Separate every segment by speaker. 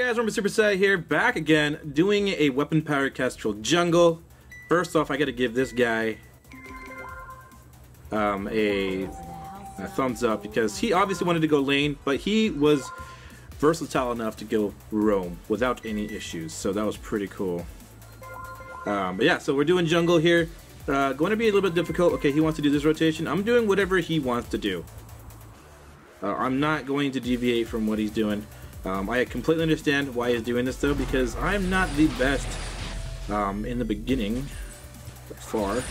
Speaker 1: guys, Rumblysuperset here, back again, doing a weapon-powered Kestrel jungle. First off, I gotta give this guy a thumbs up, because he obviously wanted to go lane, but he was versatile enough to go roam without any issues, so that was pretty cool. But yeah, so we're doing jungle here. Going to be a little bit difficult. Okay, he wants to do this rotation. I'm doing whatever he wants to do. I'm not going to deviate from what he's doing. I completely understand why he's doing this though, because I'm not the best in the beginning, by far.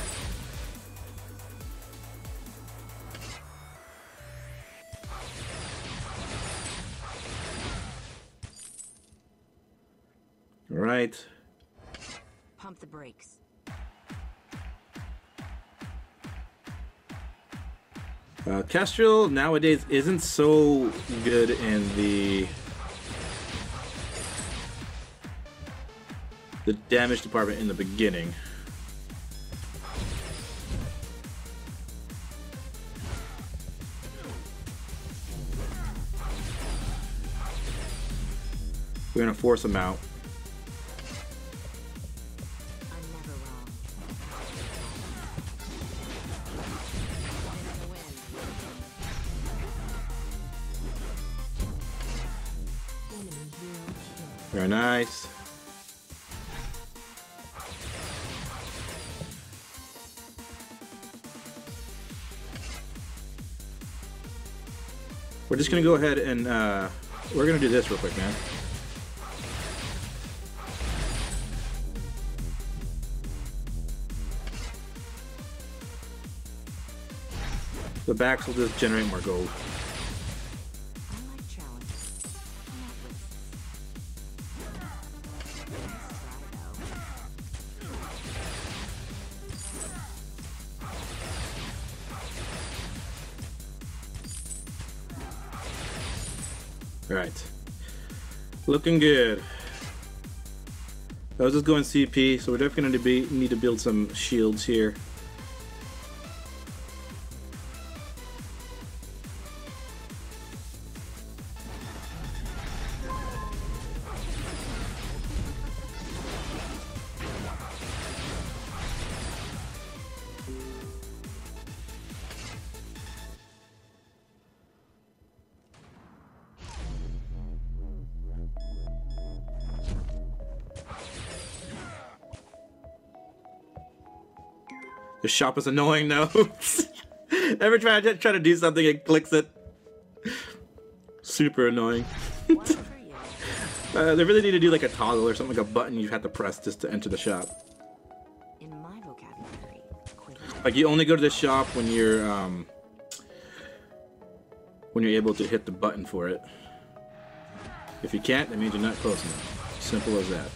Speaker 1: All right.
Speaker 2: Pump the brakes.
Speaker 1: Kestrel nowadays isn't so good in the damage department in the beginning. We're gonna force him out. Very nice. We're just gonna go ahead and we're gonna do this real quick, man. The backs will just generate more gold. Alright. Looking good. I was just going CP, so we're definitely going to need to build some shields here. The shop is annoying though. Every time I try to do something, it clicks it. Super annoying. They really need to do like a toggle or something, like a button you have to press just to enter the shop.
Speaker 2: In my vocabulary,
Speaker 1: like you only go to the shop when you're able to hit the button for it. If you can't, that means you're not close enough. Simple as that.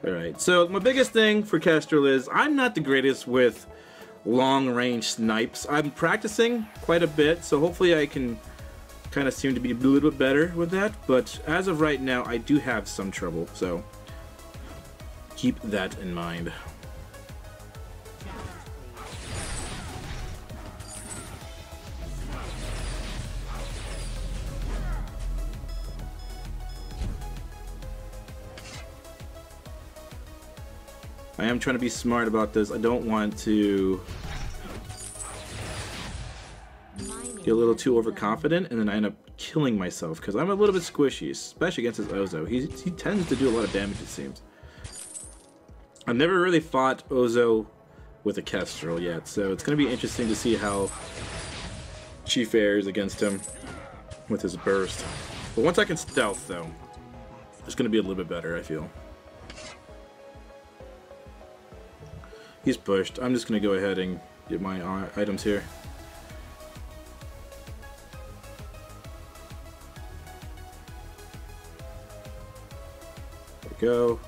Speaker 1: Alright, so my biggest thing for Kestrel is I'm not the greatest with long-range snipes. I'm practicing quite a bit, so hopefully I can kind of seem to be a little bit better with that, but as of right now I do have some trouble, so keep that in mind. I am trying to be smart about this. I don't want to get a little too overconfident and then I end up killing myself, because I'm a little bit squishy, especially against his Ozo. He tends to do a lot of damage, it seems. I've never really fought Ozo with a Kestrel yet, so it's going to be interesting to see how she fares against him with his burst. But once I can stealth, though, it's going to be a little bit better, I feel. He's pushed. I'm just going to go ahead and get my items here. There we go.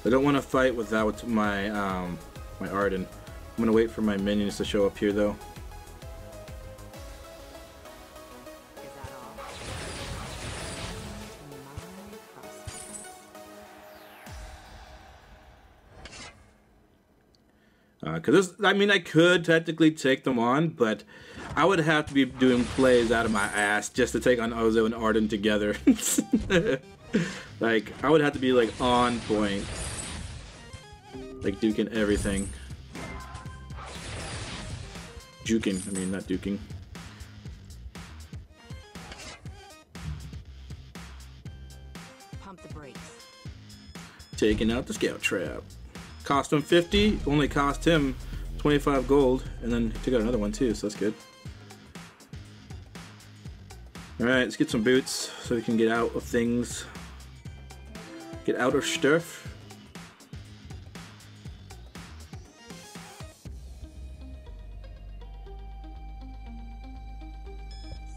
Speaker 1: I don't want to fight without my my Arden. I'm going to wait for my minions to show up here though. Because I mean, I could technically take them on, but I would have to be doing plays out of my ass just to take on Ozo and Arden together. Like, I would have to be like on point, like duking everything. Juking, I mean, not duking.
Speaker 2: Pump the brakes.
Speaker 1: Taking out the scout trap. Cost him 50, only cost him 25 gold, and then he took out another one too, so that's good. Alright, let's get some boots so we can get out of things. Get out of stuff.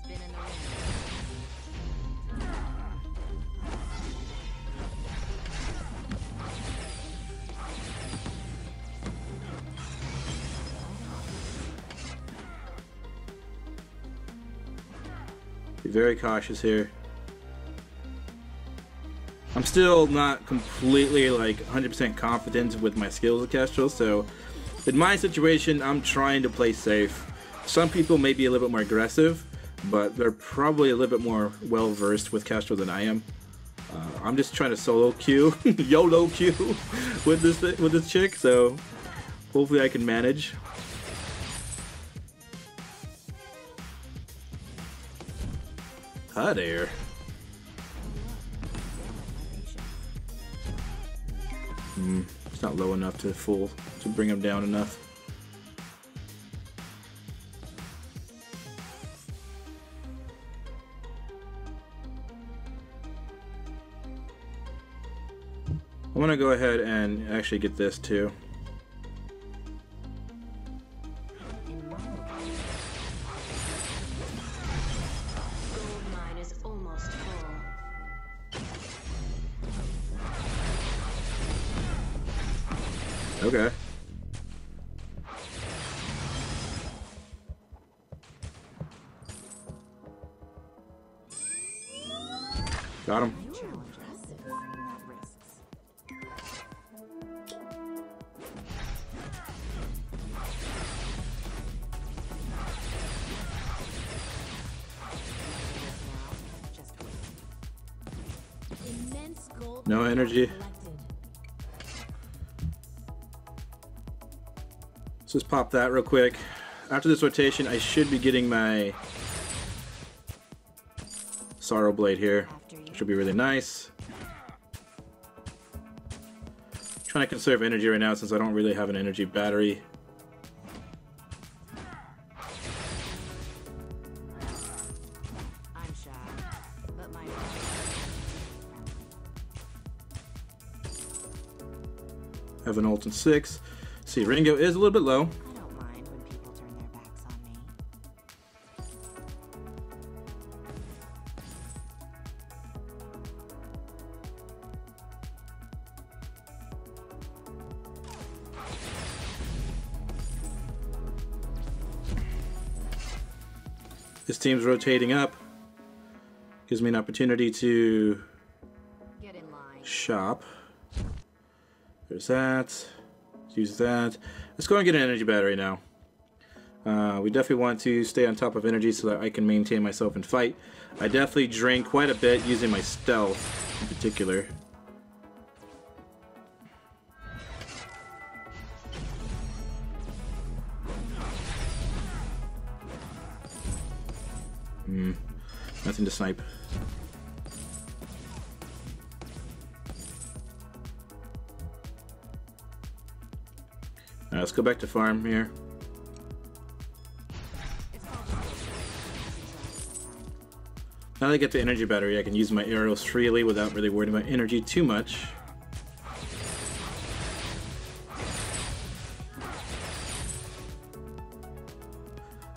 Speaker 2: Spin in the wind.
Speaker 1: Be very cautious here. I'm still not completely like 100% confident with my skills at Kestrel, so in my situation, I'm trying to play safe. Some people may be a little bit more aggressive, but they're probably a little bit more well versed with Kestrel than I am. I'm just trying to solo queue, YOLO queue with this chick, so hopefully I can manage. Hi there. It's not low enough to bring him down enough. I'm gonna go ahead and actually get this too.
Speaker 3: Gold mine is almost full.
Speaker 1: Okay. Got him. No energy. Let's just pop that real quick. After this rotation, I should be getting my Sorrow Blade here. Should be really nice. Trying to conserve energy right now since I don't really have an energy battery.
Speaker 2: I'm shy, but my
Speaker 1: Have an ult in 6. See, Ringo is a little bit low.
Speaker 2: I don't mind when people turn their backs on me.
Speaker 1: This team's rotating up. Gives me an opportunity to
Speaker 2: Get in line.
Speaker 1: shop. There's that. Use that. Let's go and get an energy battery now. We definitely want to stay on top of energy so that I can maintain myself and fight. I definitely drain quite a bit using my stealth in particular. Nothing to snipe. Let's go back to farm here. Now that I get the energy battery, I can use my arrows freely without really worrying about energy too much.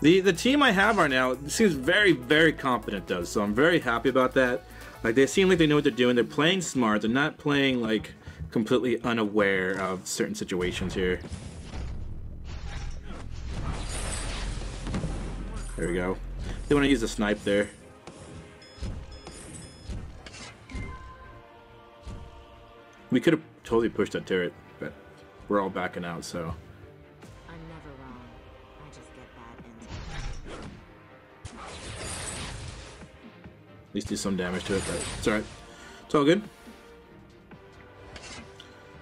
Speaker 1: The team I have right now seems very, very competent though, so I'm very happy about that. Like, they seem like they know what they're doing. They're playing smart. They're not playing like completely unaware of certain situations here. There we go. They want to use a snipe there. We could have totally pushed that turret, but we're all backing out, so
Speaker 2: just get that into.
Speaker 1: At least do some damage to it, but it's alright. It's all good.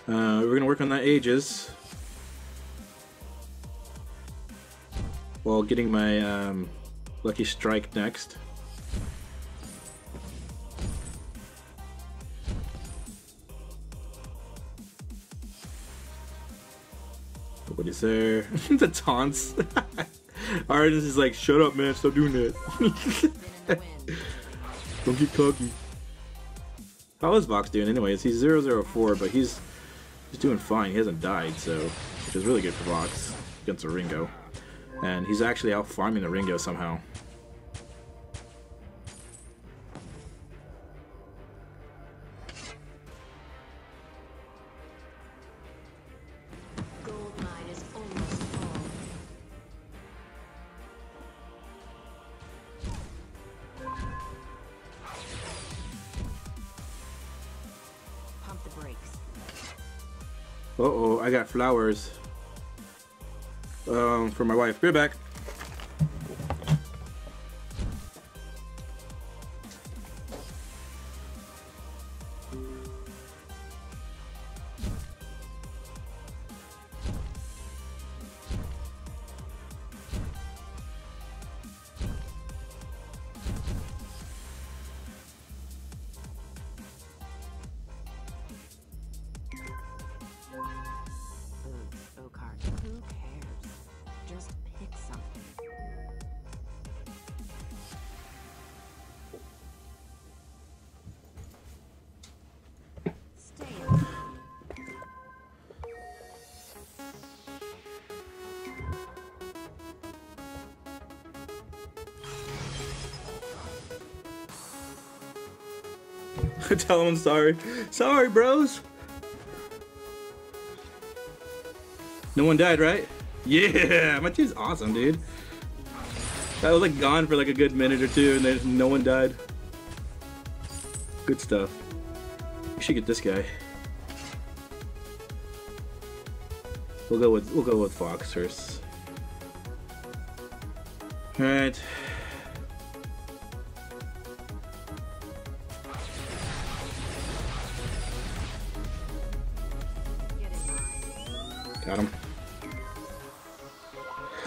Speaker 1: We're gonna work on that Aegis while getting my Lucky Strike next. Nobody's there. The taunts. Artist is like, shut up, man, stop doing that. Don't get cocky. How is Vox doing anyways? He's 004, but he's doing fine. He hasn't died, so which is really good for Vox against a Ringo. And he's actually out farming the Ringo somehow.
Speaker 3: Gold mine is almost full.
Speaker 2: Pump the brakes.
Speaker 1: Uh-oh, I got flowers. For my wife. Be right back.
Speaker 2: Who cares? Just pick something. Stay in.
Speaker 1: Tell him I'm sorry. Sorry, bros. No one died, right? Yeah, my team's awesome, dude. I was like gone for like a good minute or two, and then no one died. Good stuff. We should get this guy. We'll go with Fox first. All right.
Speaker 2: Get in line.
Speaker 1: Got him.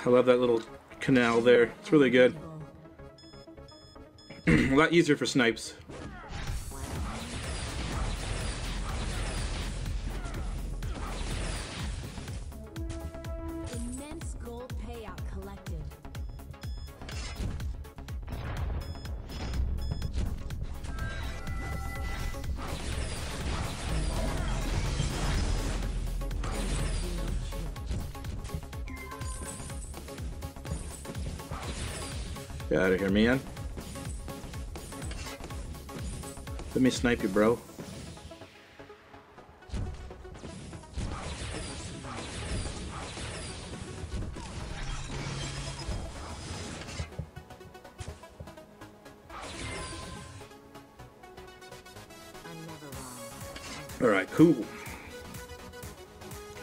Speaker 1: I love that little canal there. It's really good. A lot easier for snipes.
Speaker 4: Immense gold payout collected.
Speaker 1: Get out of here, man. Let me snipe you, bro.
Speaker 2: I'm never wrong.
Speaker 1: Alright, cool.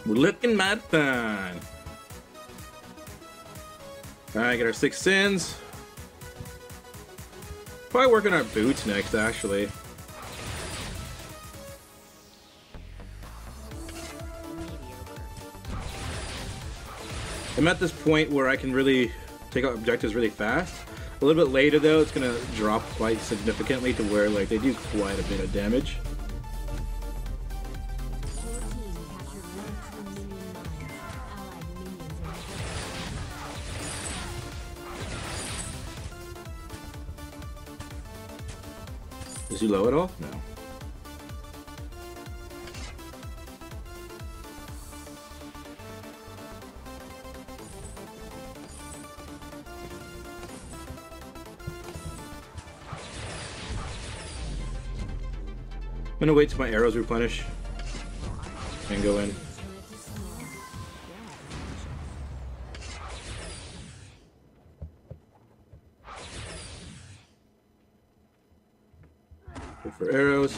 Speaker 1: We're looking mad fun. Alright, get our 6 sins. Probably working our boots next, actually. I'm at this point where I can really take out objectives really fast. A little bit later, though, it's gonna drop quite significantly to where like they do quite a bit of damage.
Speaker 4: Your team captured one of the Minion mines. Allied minions are
Speaker 1: Is he low at all? No. I'm gonna wait till my arrows replenish and go in. Go for arrows.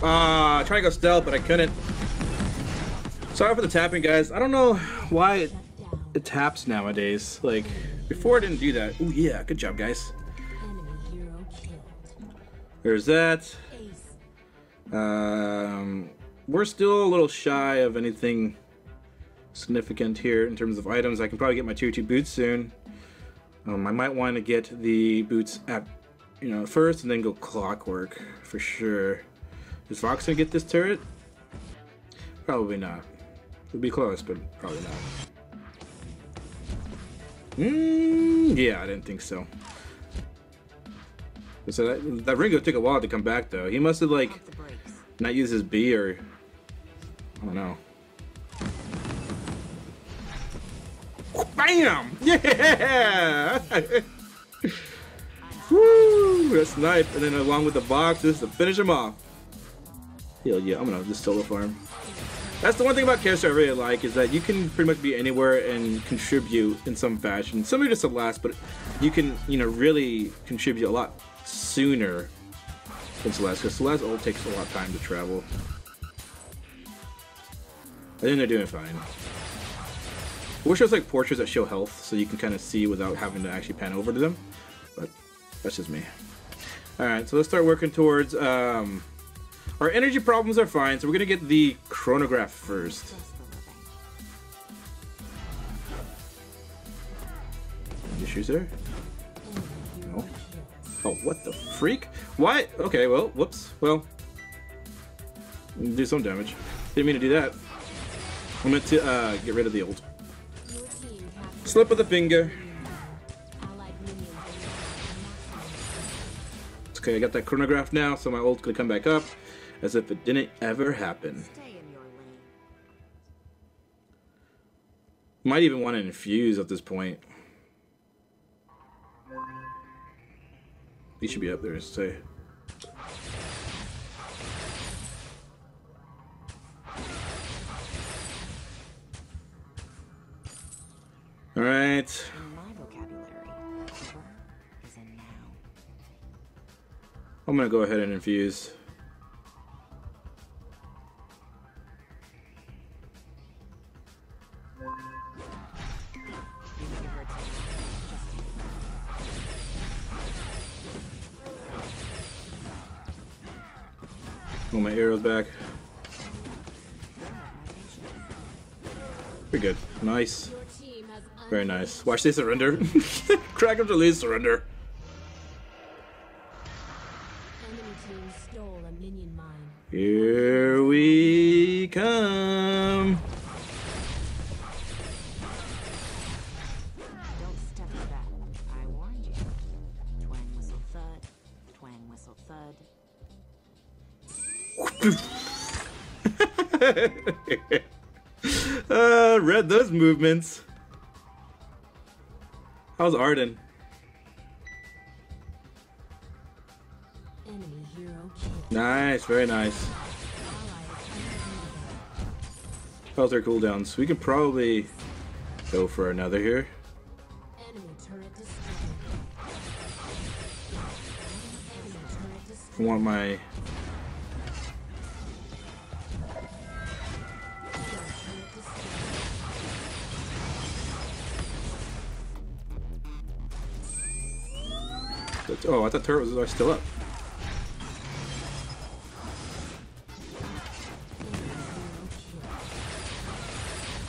Speaker 1: I tried to go stealth, but I couldn't. Sorry for the tapping, guys. I don't know why it taps nowadays. Like, before it didn't do that. Oh yeah, good job, guys.
Speaker 4: Enemy hero killed.
Speaker 1: There's that.
Speaker 4: Ace.
Speaker 1: We're still a little shy of anything significant here in terms of items. I can probably get my tier 2 boots soon. I might want to get the boots at, first and then go clockwork for sure. Is Vox gonna get this turret? Probably not. It'll be close, but probably not. Yeah, I didn't think so. So that Ringo took a while to come back though. He must have like
Speaker 2: Pump the brakes.
Speaker 1: not used his B or I don't know. Bam! Yeah! Woo! That snipe, and then along with the boxes to finish him off. Hell yeah, I'm gonna just solo farm. That's the one thing about Kestrel I really like, is that you can pretty much be anywhere and contribute in some fashion. Some are just Celeste, but you can, really contribute a lot sooner than Celeste, because Celeste ult takes a lot of time to travel. I think they're doing fine. I wish there was like portraits that show health, so you can kind of see without having to actually pan over to them, but that's just me. Alright, so let's start working towards, our energy problems are fine, so we're gonna get the chronograph first.
Speaker 2: Just the living.
Speaker 1: Issues there? No. Oh, what the freak? Why? Okay, well, whoops. Well, do some damage. Didn't mean to do that. I'm going to get rid of the ult.
Speaker 4: Your team captured
Speaker 1: Slip of the finger.
Speaker 4: allied minions and
Speaker 1: Okay, I got that chronograph now, so my ult's gonna come back up as if it didn't ever happen.
Speaker 2: Stay in your lane.
Speaker 1: Might even want to infuse at this point. He should be up there, say. Alright.
Speaker 2: In my vocabulary, over is a noun.
Speaker 1: I'm gonna go ahead and infuse.
Speaker 2: You heard me. Just take
Speaker 1: Oh, my arrow's back. Pretty good. Nice.
Speaker 4: your team has
Speaker 1: Very nice. Watch they surrender. Kraken Unleashed surrender.
Speaker 4: enemy team stole a minion mine.
Speaker 1: Here we come.
Speaker 2: Don't step to that. I warned you. Twang whistle thud. Twang whistle thud.
Speaker 1: Read those movements. How's Arden?
Speaker 4: Enemy hero killed.
Speaker 1: Nice, very nice.
Speaker 4: Ally is undefeated.
Speaker 1: How's their cooldowns? We can probably go for another here.
Speaker 4: Enemy turret destroyed. Enemy turret
Speaker 1: I
Speaker 4: destroyed.
Speaker 1: want my
Speaker 4: Turret destroyed.
Speaker 1: oh, I thought turret was still up.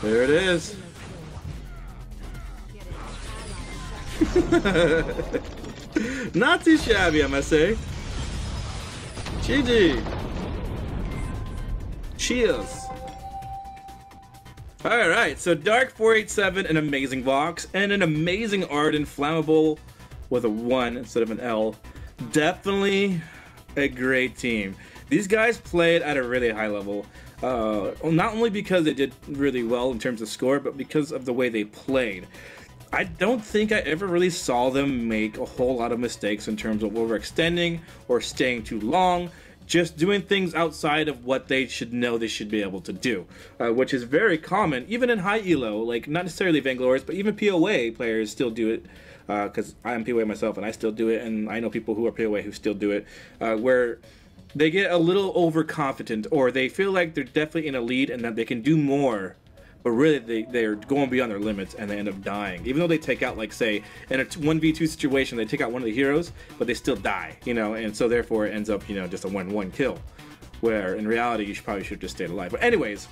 Speaker 1: There it is. Not too shabby, I must say. GG. Cheers. Alright, so Dark 487, an amazing Vox, and an amazing Arden Flammable with a 1 instead of an L. Definitely a great team. These guys played at a really high level. Not only because they did really well in terms of score, but because of the way they played. I don't think I ever really saw them make a whole lot of mistakes in terms of overextending or staying too long, just doing things outside of what they should know they should be able to do, which is very common, even in high elo, like not necessarily Vainglorious, but even POA players still do it, because I am POA myself and I still do it, and I know people who are POA who still do it, where they get a little overconfident, or they feel like they're definitely in a lead and that they can do more, but really they're going beyond their limits and they end up dying. Even though they take out, like, say, in a 1v2 situation, they take out one of the heroes, but they still die, you know, and so therefore it ends up, you know, just a 1-1 kill, where in reality you probably should have just stayed alive. But anyways,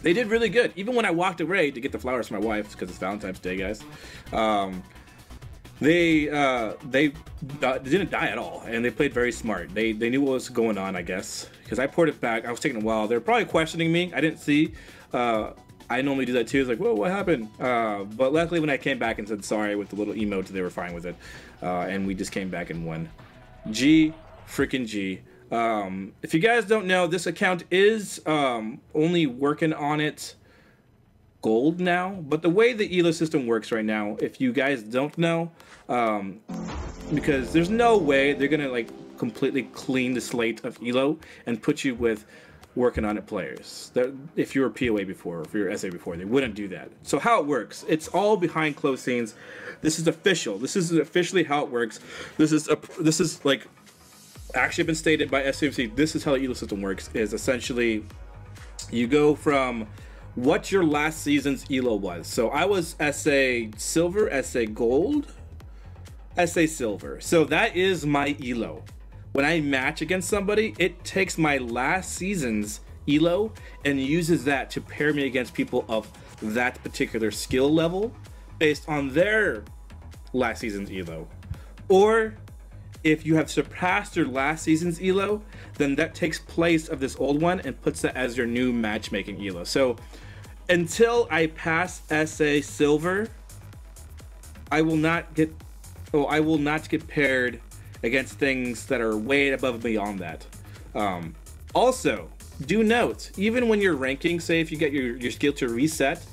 Speaker 1: they did really good. Even when I walked away to get the flowers for my wife, because it's Valentine's Day, guys, they didn't die at all, and they played very smart. They knew what was going on, I guess, because I poured it back. I was taking a while. They're probably questioning me. I didn't see. I normally do that too. It's like, whoa, what happened? But luckily, when I came back and said sorry with the little emote, they were fine with it, and we just came back and won. G, freaking G. If you guys don't know, this account is only working on it gold now, but the way the elo system works right now, if you guys don't know, because there's no way they're gonna like completely clean the slate of elo and put you with working on it players. If you were POA before, or if you were SA before, they wouldn't do that. So how it works, it's all behind closed scenes. This is official. This is officially how it works. This is like actually been stated by SCMC. This is how the elo system works. Is essentially you go from what your last season's elo was. So I was SA Silver, SA Gold, SA Silver. So that is my elo. When I match against somebody, it takes my last season's elo and uses that to pair me against people of that particular skill level based on their last season's elo. Or if you have surpassed your last season's elo, then that takes place of this old one and puts that as your new matchmaking elo. So until I pass SA Silver, I will not get paired against things that are way above and beyond that. Also, do note, even when you're ranking, say if you get your skill to reset,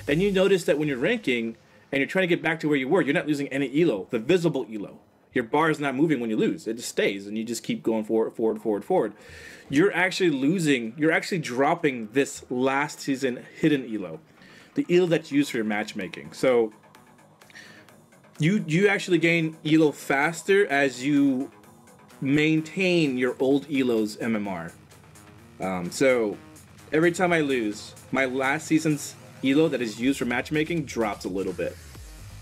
Speaker 1: and you notice that when you're ranking and you're trying to get back to where you were, you're not losing any elo, the visible elo. Your bar is not moving when you lose. It just stays, and you just keep going forward. You're actually dropping this last season hidden elo, the elo that's used for your matchmaking. So you actually gain elo faster as you maintain your old elo's MMR. So every time I lose, my last season's elo that is used for matchmaking drops a little bit,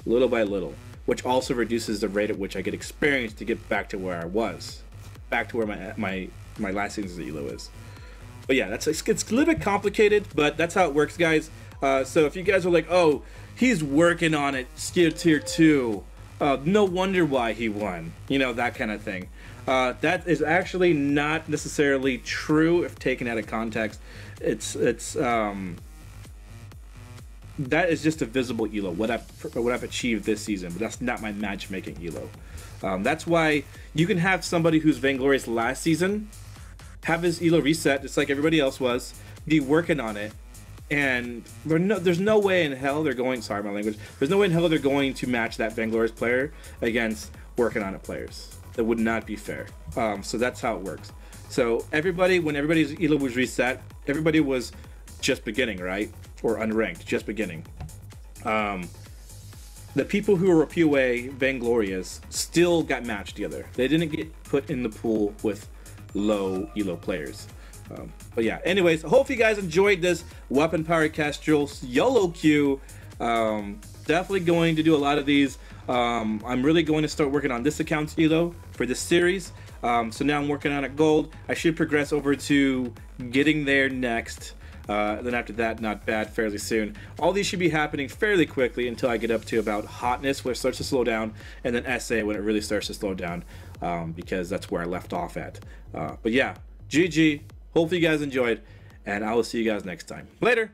Speaker 1: little by little, which also reduces the rate at which I get experience to get back to where I was, back to where my last season's elo is. But yeah, it's a little bit complicated, but that's how it works, guys. So if you guys are like, oh, he's working on it, skill tier 2, no wonder why he won, you know, that kind of thing. That is actually not necessarily true if taken out of context. That is just a visible elo, what I've achieved this season, but that's not my matchmaking elo. That's why you can have somebody who's Vainglorious last season, have his elo reset just like everybody else was, be working on it, and there's no way in hell they're going, sorry my language, there's no way in hell they're going to match that Vainglorious player against working on it players. That would not be fair. So that's how it works. So when everybody's elo was reset, everybody was just beginning, right? Or unranked, just beginning. The people who were POA Vainglorious still got matched together. They didn't get put in the pool with low elo players. But yeah, anyways, I hope you guys enjoyed this weapon powered Kestrel YoloQ. Definitely going to do a lot of these. I'm really going to start working on this account's elo for this series. So now I'm working on it gold. I should progress over to getting there next. Then after that, not bad, fairly soon. All these should be happening fairly quickly until I get up to about hotness, where it starts to slow down, and then SA when it really starts to slow down, because that's where I left off at. But yeah, GG. Hopefully you guys enjoyed, and I will see you guys next time. Later!